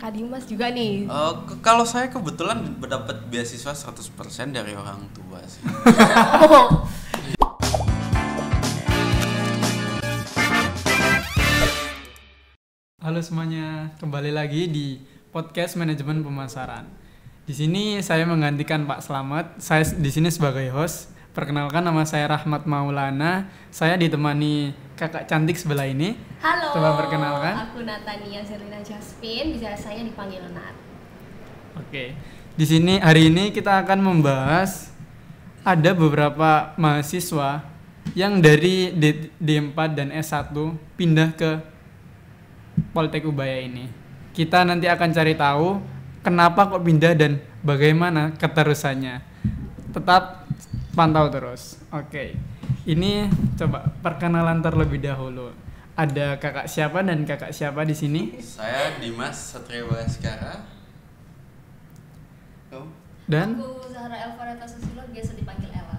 Kak Dimas juga nih. Kalau saya kebetulan mendapat beasiswa 100% dari orang tua sih. Oh. Halo semuanya, kembali lagi di podcast manajemen pemasaran. Di sini saya menggantikan Pak Slamet. Saya di sini sebagai host. Perkenalkan, nama saya Rahmat Maulana. Saya ditemani kakak cantik sebelah ini. Halo. Coba perkenalkan. Aku Natania Zerlina Jasmine, bisa saya dipanggil Nat. Oke. Di sini hari ini kita akan membahas ada beberapa mahasiswa yang dari D4 dan S1 pindah ke Poltek Ubaya ini. Kita nanti akan cari tahu kenapa kok pindah dan bagaimana keterusannya. Tetap pantau terus. Oke. Ini coba perkenalan terlebih dahulu. Ada kakak siapa dan kakak siapa di sini? Saya Dimas Satria Baskara. Dan Aku Zahra Elvareta Susilo, biasa dipanggil Ella.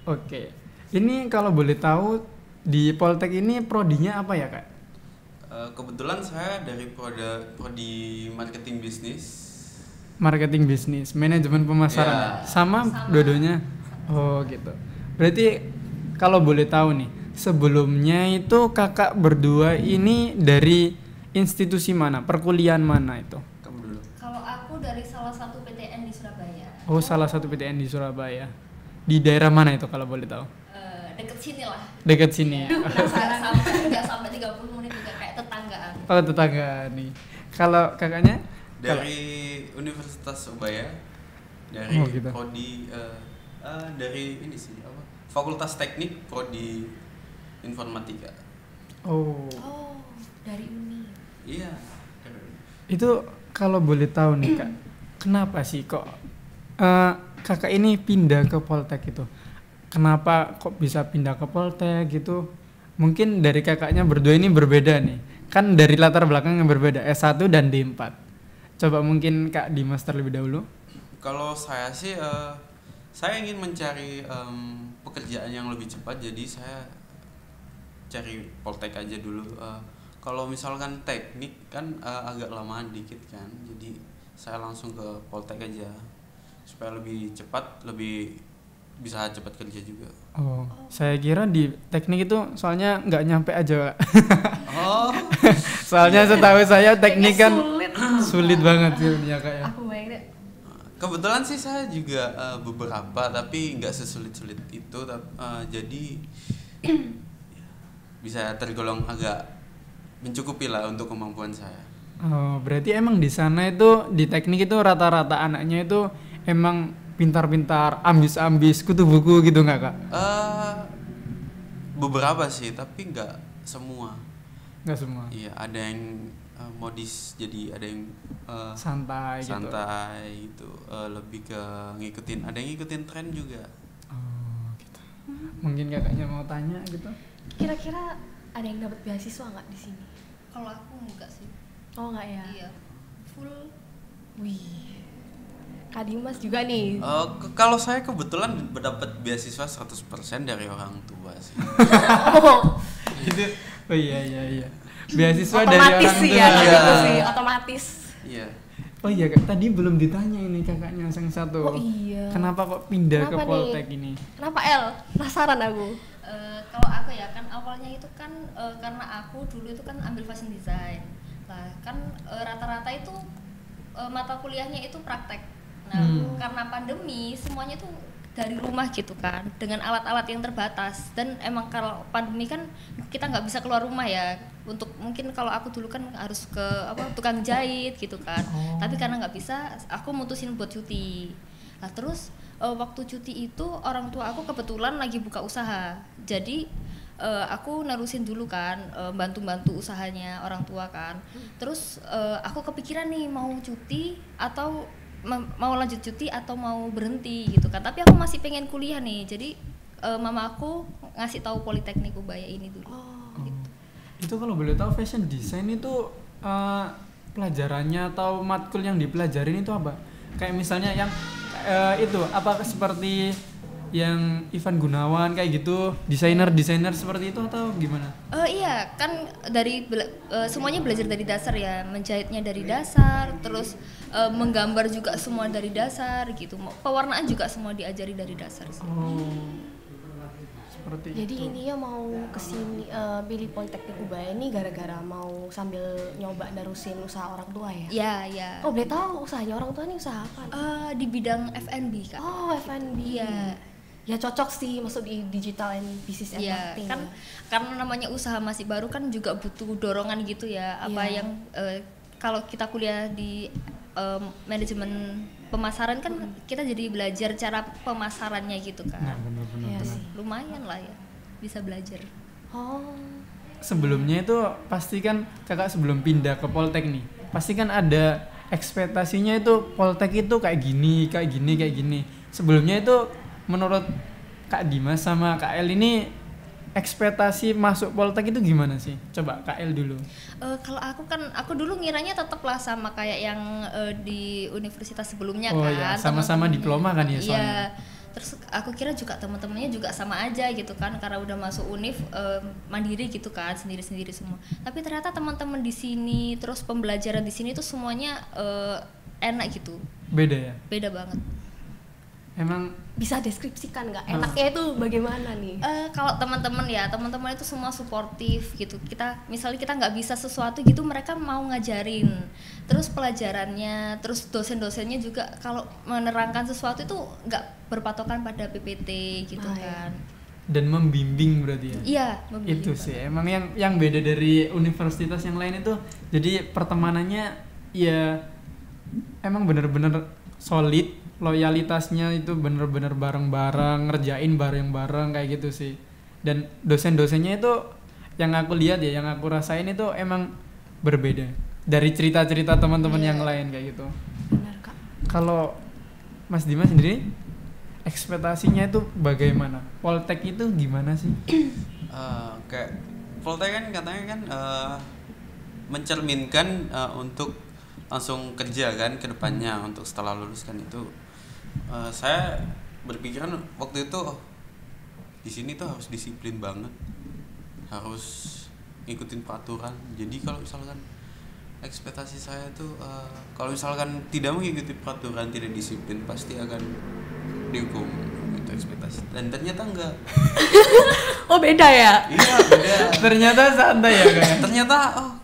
oke. Ini kalau boleh tahu di Poltek ini prodinya apa ya, Kak? Kebetulan saya dari prodi marketing bisnis. Marketing bisnis, manajemen pemasaran. Ya. Sama dua-duanya. Oh, gitu. Berarti kalau boleh tahu nih, sebelumnya itu kakak berdua ini dari institusi mana? Perkuliahan mana itu? Kamu dulu. Kalau aku dari salah satu PTN di Surabaya. Oh, salah satu PTN di Surabaya. Di daerah mana itu kalau boleh tahu? Deket sini lah. Dekat sini ya. Nggak sampai 30 menit juga, kayak tetanggaan. Oh, tetangga nih. Kalau kakaknya? Dari Universitas Ubaya. Dari Oh, gitu. prodi dari ini sih apa? Fakultas Teknik prodi Informatika. Oh. Oh, dari Uni. Iya. Itu kalau boleh tahu nih, Kak, kenapa sih kok kakak ini pindah ke Poltek itu? Kenapa kok bisa pindah ke Poltek gitu? Mungkin dari kakaknya berdua ini berbeda nih. Kan dari latar belakang yang berbeda, S1 dan D4. Coba mungkin Kak Dimas terlebih dahulu. Kalau saya sih saya ingin mencari pekerjaan yang lebih cepat, jadi saya cari Poltek aja dulu. Kalau misalkan teknik kan agak lama dikit kan, jadi saya langsung ke Poltek aja supaya lebih cepat, lebih bisa cepat kerja juga. Oh, saya kira di teknik itu soalnya nggak nyampe aja, Kak. Oh, Soalnya setahu saya teknik kan sulit. sulit banget sih ya, Kak ya. Aku bayang deh. kebetulan sih saya juga beberapa, tapi nggak sesulit-sulit itu, jadi bisa tergolong agak mencukupi lah untuk kemampuan saya. Oh, berarti emang di sana itu di teknik itu rata-rata anaknya itu emang pintar-pintar, ambis-ambis, kutu buku gitu nggak, Kak? Beberapa sih, tapi nggak semua. Nggak semua. Iya, ada yang modis, jadi ada yang Santai gitu. santai gitu, lebih ke ngikutin, ada yang ngikutin tren juga. Oh, gitu. Mungkin kakaknya mau tanya gitu. Kira-kira ada yang dapat beasiswa nggak di sini? Kalau aku enggak sih. Oh nggak ya? Iya. Full. Wih. Kak Dimas juga nih. Kalau saya kebetulan mendapat beasiswa 100% dari orang tua sih. Oh, Itu. Oh iya. Beasiswa dari orang otomatis tua. sih ya, Iya. gitu sih, otomatis. Iya. Oh iya, Kak, tadi belum ditanya ini kakaknya yang satu. Oh iya. Kenapa kok pindah Kenapa ke Poltek ini? Kenapa El? Penasaran aku. Kalau aku ya kan awalnya itu kan karena aku dulu itu kan ambil fashion design. Lah kan rata-rata itu mata kuliahnya itu praktek. Nah, karena pandemi semuanya tuh dari rumah gitu kan, dengan alat-alat yang terbatas. Dan emang kalau pandemi kan kita nggak bisa keluar rumah ya. Untuk mungkin kalau aku dulu kan harus ke tukang jahit gitu kan. Tapi karena nggak bisa, aku mutusin buat cuti. Nah terus waktu cuti itu orang tua aku kebetulan lagi buka usaha. Jadi aku nerusin dulu kan, bantu-bantu usahanya orang tua kan. Terus aku kepikiran nih mau cuti atau mau lanjut cuti atau mau berhenti gitu kan. Tapi aku masih pengen kuliah nih. Jadi mama aku ngasih tahu Politeknik Ubaya ini dulu. Gitu. Itu kalau boleh tahu fashion design itu pelajarannya atau matkul yang dipelajarin itu apa? Kayak misalnya yang itu apa seperti yang Ivan Gunawan kayak gitu, desainer seperti itu atau gimana? Iya, kan semuanya belajar dari dasar ya, menjahitnya dari dasar, terus menggambar juga semua dari dasar gitu. Pewarnaan juga semua diajari dari dasar sih. Seperti Jadi itu. intinya mau kesini pilih Politeknik Ubaya ini gara-gara mau sambil nyoba nerusin usaha orang tua ya? Iya, iya. Oh boleh tahu usahanya orang tua ini usaha apa? Di bidang F&B Kak. Oh F&B. Iya. Ya cocok sih masuk di digital and business and Iya, marketing. kan karena namanya usaha masih baru kan juga butuh dorongan gitu ya. Apa Iya. yang kalau kita kuliah di manajemen pemasaran kan kita jadi belajar cara pemasarannya gitu kan. Nah, benar-benar. Iya sih. Lumayan lah ya, bisa belajar. Oh. Sebelumnya itu pasti kan kakak sebelum pindah ke Poltek nih, pasti kan ada ekspektasinya itu Poltek itu kayak gini. Sebelumnya itu menurut Kak Dimas sama Kak El ini ekspektasi masuk Poltek itu gimana sih? Coba Kak El dulu. Kalau aku dulu ngiranya tetap lah sama kayak yang di universitas sebelumnya Oh kan. iya, sama-sama teman-temannya. diploma kan ya soalnya. Iya. Terus aku kira juga teman-temannya juga sama aja gitu kan, karena udah masuk univ mandiri gitu kan, sendiri-sendiri semua. Tapi ternyata teman-teman di sini, terus pembelajaran di sini tuh semuanya enak gitu. Beda ya? Beda banget. Emang Bisa deskripsikan nggak? Enaknya itu bagaimana nih? Kalau teman-teman itu semua suportif gitu. Misalnya kita nggak bisa sesuatu gitu, mereka mau ngajarin. Terus pelajarannya, terus dosen-dosennya juga kalau menerangkan sesuatu itu nggak berpatokan pada PPT gitu kan. dan membimbing berarti ya? Iya, membimbing Itu banget. sih emang yang beda dari universitas yang lain itu, jadi pertemanannya ya emang bener-bener solid, loyalitasnya itu bener-bener bareng-bareng, ngerjain bareng-bareng kayak gitu sih. Dan dosen-dosennya itu yang aku lihat ya, yang aku rasain itu emang berbeda dari cerita-cerita teman-teman Iya. yang lain kayak gitu. Benar Kak. Kalau Mas Dimas sendiri ekspektasinya itu bagaimana? Poltek itu gimana sih? Kayak Poltek kan katanya kan mencerminkan untuk langsung kerja kan ke depannya untuk setelah lulus kan itu. Saya berpikiran waktu itu di sini tuh harus disiplin banget, harus ngikutin peraturan. Jadi kalau misalkan ekspektasi saya tuh kalau misalkan tidak mengikuti peraturan, tidak disiplin, pasti akan dihukum. Itu ekspektasi, dan ternyata enggak. Oh beda ya? Iya beda. Ternyata santai ya kayak. Ternyata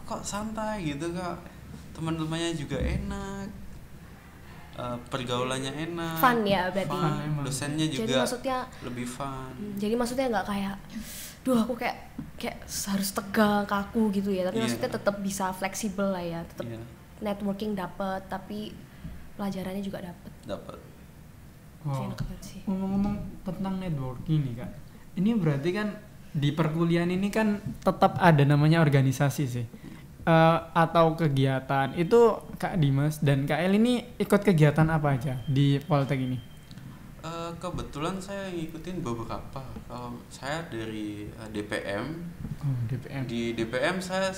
kok santai gitu kak, teman-temannya juga enak, pergaulannya enak, Fun ya berarti. fun. Emang. Dosennya Jadi juga maksudnya lebih fun. Jadi maksudnya nggak kayak, duh aku kayak harus tegang kaku gitu ya. Tapi Iya. maksudnya tetap bisa fleksibel lah ya. Tetap Iya, networking dapet, tapi pelajarannya juga dapet. dapat. Oh. Enak banget sih. Ngomong-ngomong tentang networking nih kak, ini berarti kan di perkuliahan ini kan tetap ada namanya organisasi sih. Atau kegiatan itu Kak Dimas dan Kak El ini ikut kegiatan apa aja di Poltek ini? Kebetulan saya ngikutin beberapa. Kalau saya dari DPM, Oh, DPM. di DPM saya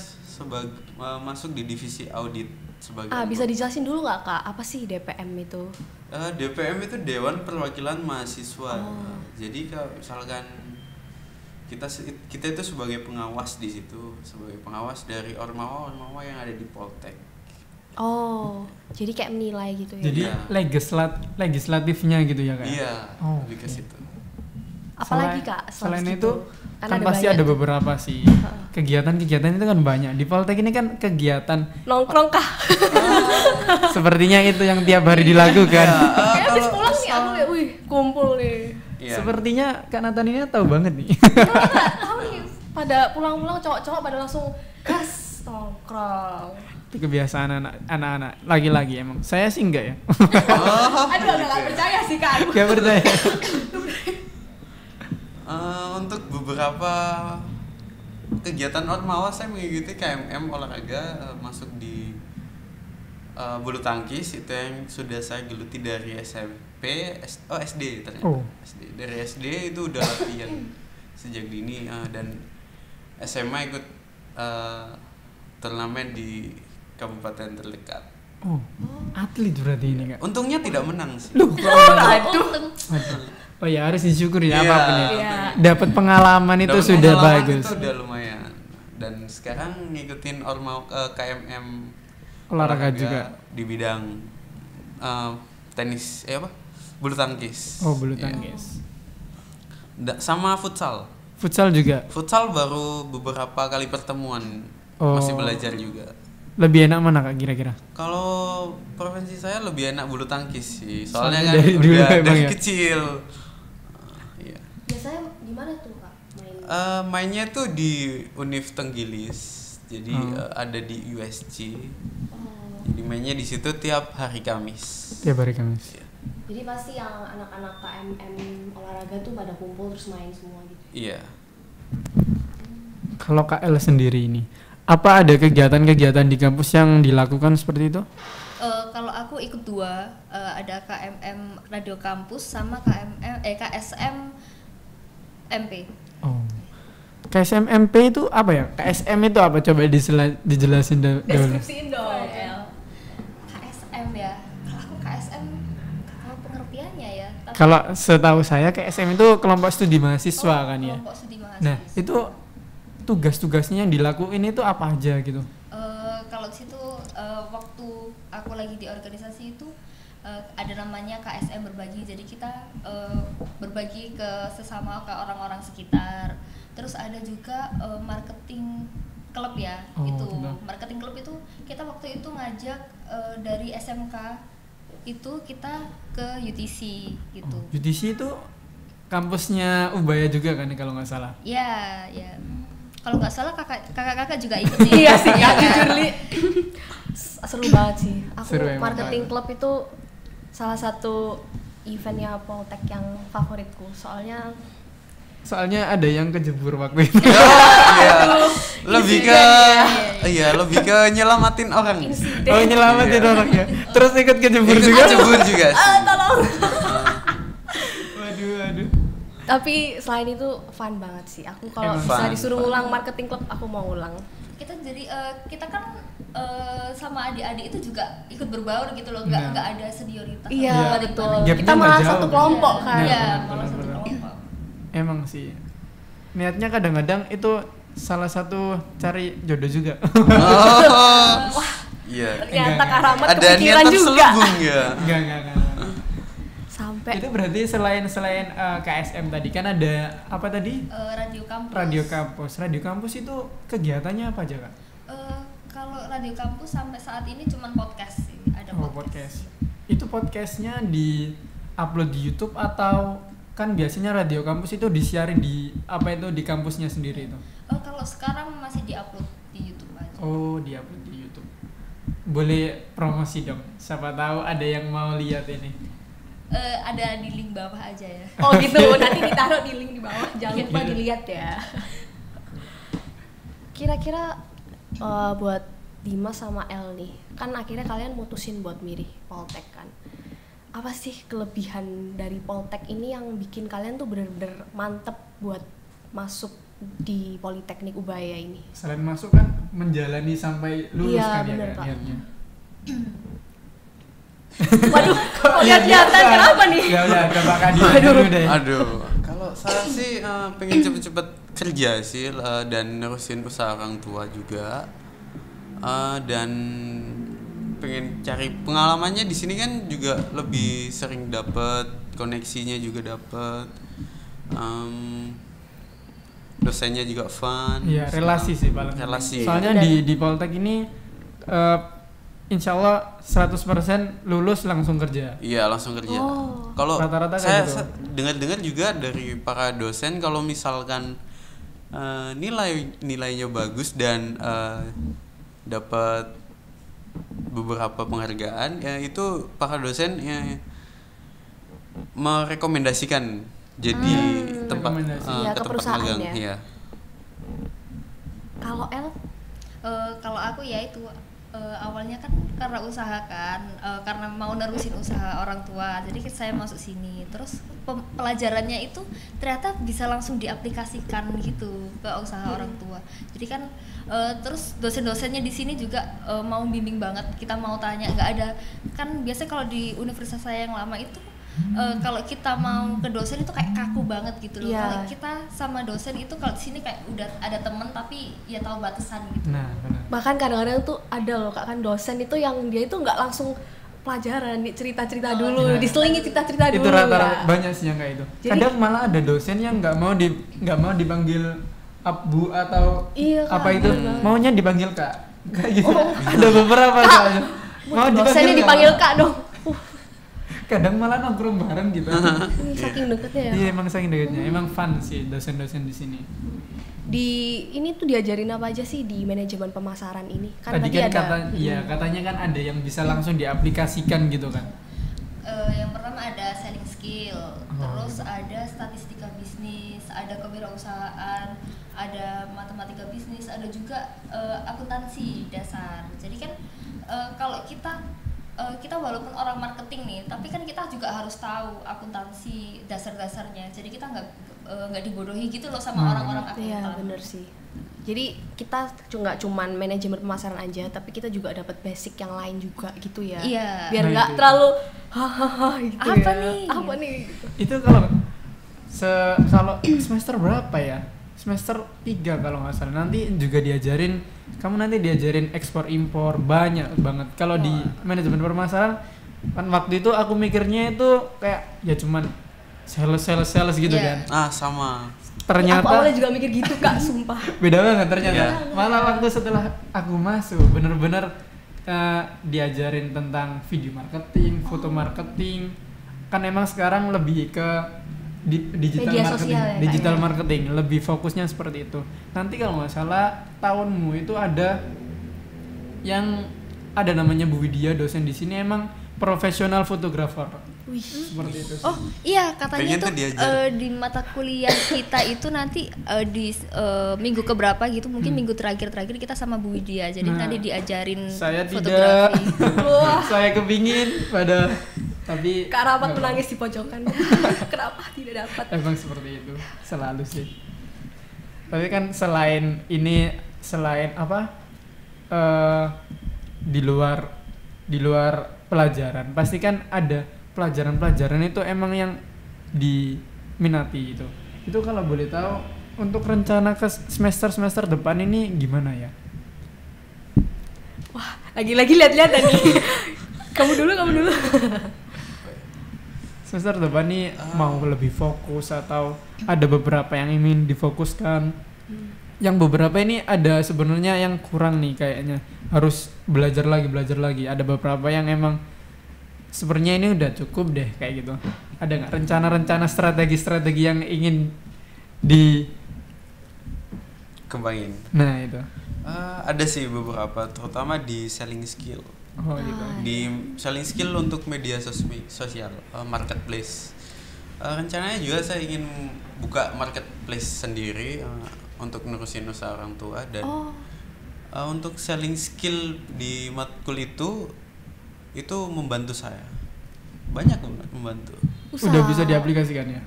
masuk di divisi audit sebagai. Bisa dijelasin dulu nggak Kak, apa sih DPM itu? DPM itu Dewan Perwakilan Mahasiswa. Oh. Jadi kalau misalkan kita itu sebagai pengawas di situ, sebagai pengawas dari ormawa yang ada di Poltek. Oh, jadi kayak menilai gitu ya? Jadi Iya. legislatifnya gitu ya kak? Iya, Oh, lebih ke oke. situ. Apalagi Kak? Selain situ? itu kan pasti banyak ada tuh. beberapa sih kegiatan-kegiatan itu kan banyak. Di Poltek ini kan kegiatan Nongkrong Kak? sepertinya itu yang tiap hari dilakukan. Kayak habis pulang nih aku kayak, wih kumpul nih. Iya. Sepertinya Kak Nathan ini tahu banget nih. Nggak tahu nih, pada pulang-pulang cowok-cowok pada langsung gas nongkrong. Itu kebiasaan anak-anak lagi-lagi emang. Saya sih enggak ya. Aduh agak gak percaya sih Kak. Gak percaya. Untuk beberapa kegiatan ormawa saya mengikuti KMM olahraga, masuk di bulu tangkis itu yang sudah saya geluti dari SMP, SD ternyata. Oh. SD. Dari SD itu udah latihan sejak dini, dan SMA ikut turnamen di kabupaten terdekat. Oh, atlet berarti ini kak. Untungnya tidak menang sih. Loh, Aduh. Aduh. Oh ya harus disyukuri Iya. apapun ya. Iya. Dapat pengalaman itu Dapat sudah pengalaman bagus. itu udah lumayan. Dan sekarang ngikutin Ormawa KMM Olahraga juga. di bidang tenis apa? Bulu tangkis. Oh bulu Iya. tangkis. Sama futsal. Futsal juga. Futsal baru beberapa kali pertemuan. Oh. Masih belajar juga. Lebih enak mana Kak kira-kira? Kalau preferensi saya lebih enak bulu tangkis sih. Soalnya Soalnya kan dari dulu udah emang dari ya? kecil. Iya. Biasanya gimana tuh Kak main? Mainnya tuh di Univ Tenggilis. Jadi Oh. ada di USC. Oh. Jadi mainnya di situ tiap hari Kamis. Tiap hari Kamis. Jadi pasti yang anak-anak KMM olahraga tuh pada kumpul terus main semua gitu. Iya. Kalau KL sendiri ini, apa ada kegiatan-kegiatan di kampus yang dilakukan seperti itu? Kalau aku ikut dua, ada KMM Radio Kampus sama KSM MP. Oh. KSMMP itu apa ya? KSM itu apa? Coba dijelasin dulu. Deskripsiin dong. KSM ya. Kalau aku KSM kalau pengertiannya ya. Tapi Kalau setahu saya KSM itu kelompok studi mahasiswa kan ya. kelompok studi mahasiswa. Nah, itu tugas-tugasnya yang dilakuin itu apa aja gitu? Kalau di situ waktu aku lagi di organisasi itu ada namanya KSM berbagi. Jadi kita berbagi ke sesama ke orang-orang sekitar. Terus ada juga marketing klub ya. Oh, Itu betul. marketing klub itu kita waktu itu ngajak dari SMK itu kita ke UTC gitu. Oh, UTC itu kampusnya Ubaya juga kan kalau nggak salah. Ya, ya. Kalau nggak salah kakak-kakak juga ikut sih. Iya sih Iya Kak, kan? jujur Li. Seru banget sih. Aku Seru emang, marketing Kak. club itu salah satu eventnya Poltek yang favoritku. Soalnya Ada yang kejebur waktu itu. Iya. Lebih ke lebih ke nyelamatin orang. insiden. Oh, nyelamatin Iya. orang ya. Terus ikut kejebur Ikut juga. kejebur juga sih. Tolong. Waduh. Tapi selain itu fun banget sih. Aku kalau Emang bisa fun, disuruh fun. ngulang marketing club, aku mau ulang. Kita jadi kita kan sama adik-adik itu juga ikut berbaur gitu loh, Nah. nggak ada senioritas. Iya, sama betul. balik-balik. Gapnya Kita nggak malah jauh. satu kelompok Iya. kan. Iya, Benar, malah satu benar. kelompok. Emang sih. Niatnya kadang-kadang itu salah satu cari jodoh juga. Oh. Iya. Ternyata Enggak. Karamat Ada niat kepikiran juga. terselubung ya. Enggak. Sampai Itu berarti selain KSM tadi kan ada apa tadi? Radio kampus. Radio kampus. Radio kampus itu kegiatannya apa aja, Kak? Kalau radio kampus sampai saat ini cuman podcast sih, ada Oh, podcast. Itu podcastnya di upload di YouTube atau kan biasanya radio kampus itu disiarin di di kampusnya sendiri itu? Kalau sekarang masih diupload di YouTube aja. Oh, di upload di YouTube. Boleh promosi dong. Siapa tahu ada yang mau lihat ini. Ada di link bawah aja ya. oh gitu, nanti ditaruh di link di bawah. Jangan lupa Iya. dilihat ya. Kira-kira buat Dimas sama El nih, kan akhirnya kalian mutusin buat milih Poltek kan. Apa sih kelebihan dari Poltek ini yang bikin kalian tuh bener-bener mantep buat masuk di Politeknik Ubaya ini? Selain masuk kan menjalani sampai lulus Iya, kan ya bener, Kak, Pak. niatnya. Waduh, kok lihat-lihatan kenapa nih? Ya udah, coba Kak Dimas Aduh. dulu deh. Aduh, kalau saya sih pengen cepet-cepet kerja sih dan nerusin usaha orang tua juga. Dan pengen cari pengalamannya di sini kan juga lebih sering dapet, koneksinya juga dapet, dosennya juga fun. Iya, relasi sih paling. Relasi. Soalnya di Poltek ini insya Allah 100% lulus langsung kerja. Iya, langsung kerja. Oh. Kalau Rata-rata kayak saya gitu. dengar-dengar juga dari para dosen kalau misalkan nilainya bagus dan dapat beberapa penghargaan, ya itu para dosen ya merekomendasikan jadi tempat rekomendasi. Iya, ke ke tempat perusahaan magang. ya. Iya. Kalau El, Kalau aku ya itu awalnya kan karena usaha kan, karena mau nerusin usaha orang tua, jadi saya masuk sini. Terus pelajarannya itu ternyata bisa langsung diaplikasikan gitu ke usaha orang tua. Jadi kan terus dosen-dosennya di sini juga mau bimbing banget. Kita mau tanya nggak ada kan biasanya kalau di universitas saya yang lama itu kalau kita mau ke dosen itu kayak kaku banget gitu loh. Iya. Kalau kita sama dosen itu kalau di sini kayak udah ada temen tapi ya tahu batasan gitu. Nah, benar. Bahkan kadang-kadang tuh ada loh Kak kan dosen itu yang dia itu nggak langsung pelajaran, cerita-cerita dulu, iya. diselingi cerita-cerita dulu. Itu rata-rata Kak. banyak sih yang kayak itu. Jadi- Kadang malah ada dosen yang nggak mau dipanggil Bu atau Iya, Kak, apa itu, benar. maunya dipanggil Kak. Kayak gitu. Ada beberapa soalnya. Mau Dosennya dipanggil Kak dong. Kadang malah nongkrong bareng gitu. Ini saking deketnya ya. Iya, emang saking deketnya. Emang fun sih dosen-dosen di sini. Di ini tuh diajarin apa aja sih di manajemen pemasaran ini? Kan Tadi tadi kan ada. katanya kan ada yang bisa langsung diaplikasikan gitu kan. Yang pertama ada selling skill, terus ada statistika bisnis, ada kewirausahaan, ada matematika bisnis, ada juga akuntansi dasar. Jadi kan kalau kita walaupun orang marketing nih, tapi kan kita juga harus tahu akuntansi dasar-dasarnya. Jadi kita nggak dibodohi gitu loh sama orang-orang Iya akuntan. bener sih. Jadi kita nggak cuman manajemen pemasaran aja, tapi kita juga dapat basic yang lain juga gitu ya. Iya. Biar Nah, nggak itu. terlalu hahaha gitu Apa ya. nih? Apa nih? Gitu. Itu kalau kalau semester berapa ya? Semester 3 kalau nggak salah. Nanti juga diajarin, kamu nanti diajarin ekspor impor banyak banget. Kalau di manajemen permasalahan kan waktu itu aku mikirnya itu kayak ya cuman sales gitu Iya. kan. Sama. Aku Ternyata awalnya juga mikir gitu Kak, sumpah. beda banget ternyata. Iya. Malah waktu setelah aku masuk bener-bener diajarin tentang video marketing, foto marketing. Kan emang sekarang lebih ke digital Media marketing, sosial ya, Kak, digital ya? marketing lebih fokusnya seperti itu. Nanti kalau nggak salah tahunmu itu ada yang ada namanya Bu Widya, dosen di sini emang profesional fotografer. Wih. Seperti itu sih. Oh iya, katanya Pengen tuh tuh diajar. di mata kuliah kita itu nanti di minggu keberapa gitu, mungkin minggu terakhir kita sama Bu Widya. Jadi Nah, tadi diajarin saya tidak fotografi. Wah. saya kepingin pada tapi Kak Rapat nggak menangis di pojokan. Kenapa tidak dapat? emang seperti itu selalu sih. Tapi kan selain apa di luar pelajaran pasti kan ada pelajaran itu emang yang diminati itu kalau boleh tahu untuk rencana ke semester depan ini gimana ya? Wah, lagi-lagi lihat-lihat nih. Kamu dulu. Semester depan nih mau lebih fokus atau ada beberapa yang ingin difokuskan? Yang beberapa ini ada sebenarnya yang kurang nih kayaknya, harus belajar lagi. Ada beberapa yang emang sebenarnya ini udah cukup deh kayak gitu. Ada nggak rencana strategi yang ingin Kembangin. nah itu? Ada sih beberapa, terutama di selling skill. Oh gitu. Di selling skill untuk media sosial, marketplace. Rencananya juga saya ingin buka marketplace sendiri untuk nerusin usaha orang tua dan untuk selling skill di matkul itu membantu saya. Banyak membantu. Udah bisa diaplikasikan ya?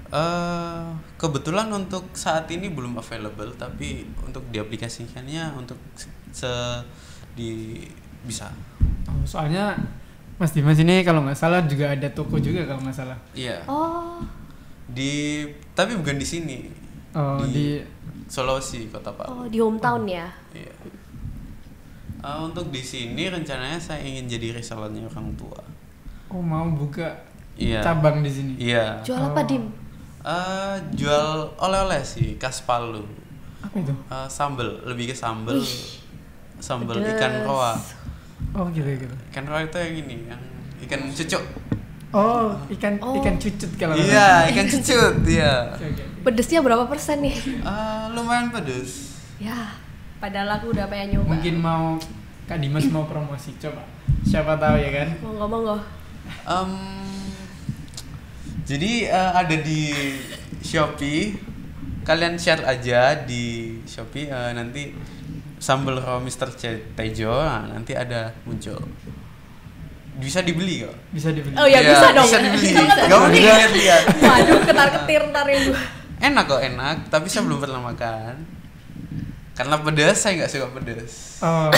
Kebetulan untuk saat ini belum available, tapi untuk diaplikasikannya untuk bisa. Oh, soalnya Mas Dimas ini kalau nggak salah juga ada toko juga kalau nggak salah. Iya. Oh. Tapi bukan di sini. Oh, di Sulawesi, Kota Palu. Oh, di hometown ya. Iya. Untuk di sini rencananya saya ingin jadi resellernya orang tua. Oh, mau buka Iya. cabang di sini. Iya. Jual apa, Dim? Jual oleh-oleh sih, khas Palu. Apa itu? Sambel, lebih ke sambel. Sambel pedes. ikan roa. Oh, gitu. Ikan roa itu yang ini, yang ikan cucuk. Oh, ikan cucut kalau nggak Iya, salah. ikan cucut, iya. Oke. Pedesnya berapa persen nih? Lumayan pedes. Ya, padahal aku udah pengen nyoba. Mungkin mau Kak Dimas mau promosi, coba. Siapa tahu ya kan? Monggo. Jadi ada di Shopee. Kalian share aja di Shopee, nanti sambal raw Mr. Tejo, nanti ada muncul. Bisa dibeli kok. Bisa dibeli. Oh ya, bisa dong. Bisa dibeli. Bisa Gak mungkin lihat-lihat. Waduh, ketar-ketir ntar itu. Enak kok, enak. Tapi saya belum pernah makan. Karena pedas, saya nggak suka pedas. Oh,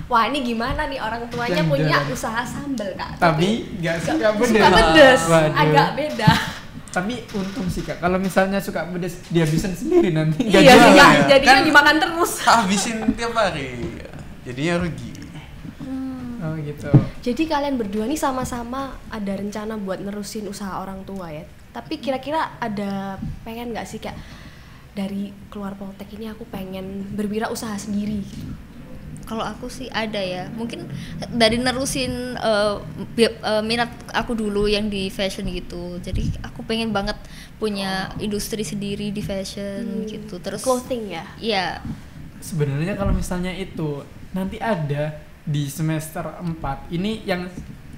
wah ini gimana nih orang tuanya Jangan. punya usaha sambal Kak. Tapi nggak suka pedes. Suka pedes, Waduh. agak beda. Tapi untung sih Kak, kalau misalnya suka pedes dihabisin sendiri nanti nggak Iya sih jualan Kak, ya. jadinya Kan- dimakan terus. Habisin tiap hari. Jadinya rugi. Oh gitu. Jadi kalian berdua nih sama-sama ada rencana buat nerusin usaha orang tua ya. Tapi kira-kira ada pengen nggak sih Kak dari keluar Poltek ini aku pengen berwirausaha sendiri gitu. Kalau aku sih ada ya, mungkin dari nerusin minat aku dulu yang di fashion gitu. Jadi aku pengen banget punya industri sendiri di fashion gitu. Terus Clothing ya. iya, Sebenarnya kalau misalnya itu nanti ada di semester 4 ini yang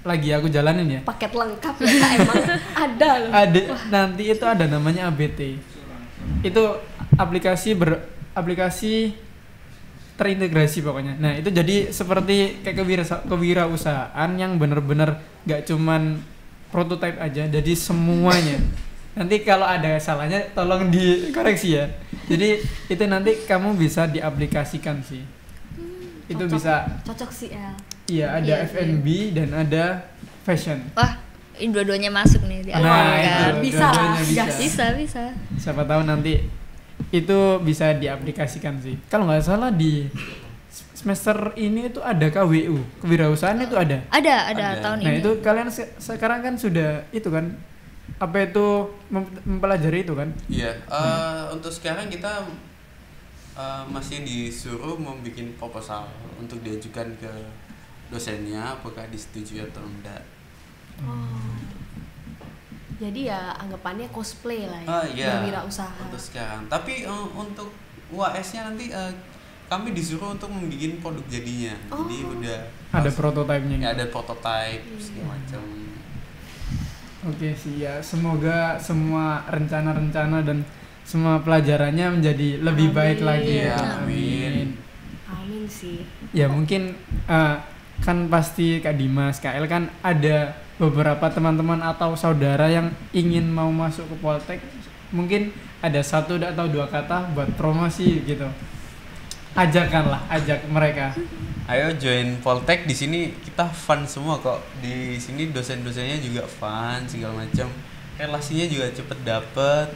lagi aku jalanin ya. Paket lengkap ya Kak, emang ada loh. Ada nanti itu ada namanya ABT. Itu aplikasi terintegrasi pokoknya. Nah, itu jadi seperti kayak kewirausahaan yang bener-bener gak cuman prototype aja, jadi semuanya. Nanti kalau ada salahnya tolong dikoreksi ya. Jadi itu nanti kamu bisa diaplikasikan sih. Itu Cocok. bisa, Cocok sih El. iya ada Iya, F&B dan ada fashion. wah ini dua-duanya masuk nih di Nah, kan. itu Bisa lah, dua-duanya bisa. gas. Bisa. Siapa tahu nanti itu bisa diaplikasikan sih. Kalau nggak salah di semester ini itu ada KWU, kewirausahaan itu ada. Ada tahun Nah ini. itu kalian sekarang kan sudah itu kan apa itu mempelajari itu kan? Iya, untuk sekarang kita masih disuruh membuat proposal untuk diajukan ke dosennya apakah disetujui atau enggak. Jadi ya anggapannya cosplay lah ya, Iya, berwirausaha. untuk sekarang. Tapi untuk UAS-nya nanti kami disuruh untuk membuat produk jadinya. Jadi udah Ada prototipenya. ya, ada prototype segala macam. Oke sih ya, semoga semua rencana-rencana dan semua pelajarannya menjadi lebih baik Amin. lagi ya. Amin. Amin sih. Ya mungkin kan pasti Kak Dimas, Kak El kan ada beberapa teman-teman atau saudara yang ingin mau masuk ke Poltek. Mungkin ada satu atau dua kata buat promosi gitu. Ajak mereka. Ayo join Poltek, di sini kita fun semua kok. Di sini dosen-dosennya juga fun segala macam. Relasinya juga cepet dapet.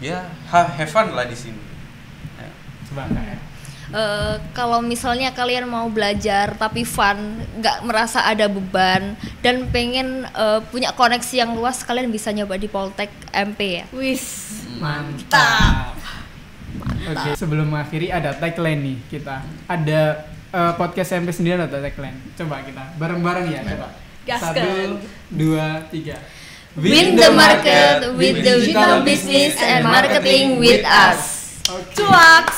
Ya, have fun lah di sini. Ayo. Coba Kak El. Kalau misalnya kalian mau belajar tapi fun, nggak merasa ada beban dan pengen punya koneksi yang luas, kalian bisa nyoba di Poltek MP ya. Wis. Mantap. Oke, sebelum mengakhiri ada tagline nih kita. Ada podcast SMP sendiri ada tagline. Coba kita bareng-bareng ya, coba. Gaskan. 1, 2, 3. Win the market with the digital business and marketing with us. Oke. Cuaks.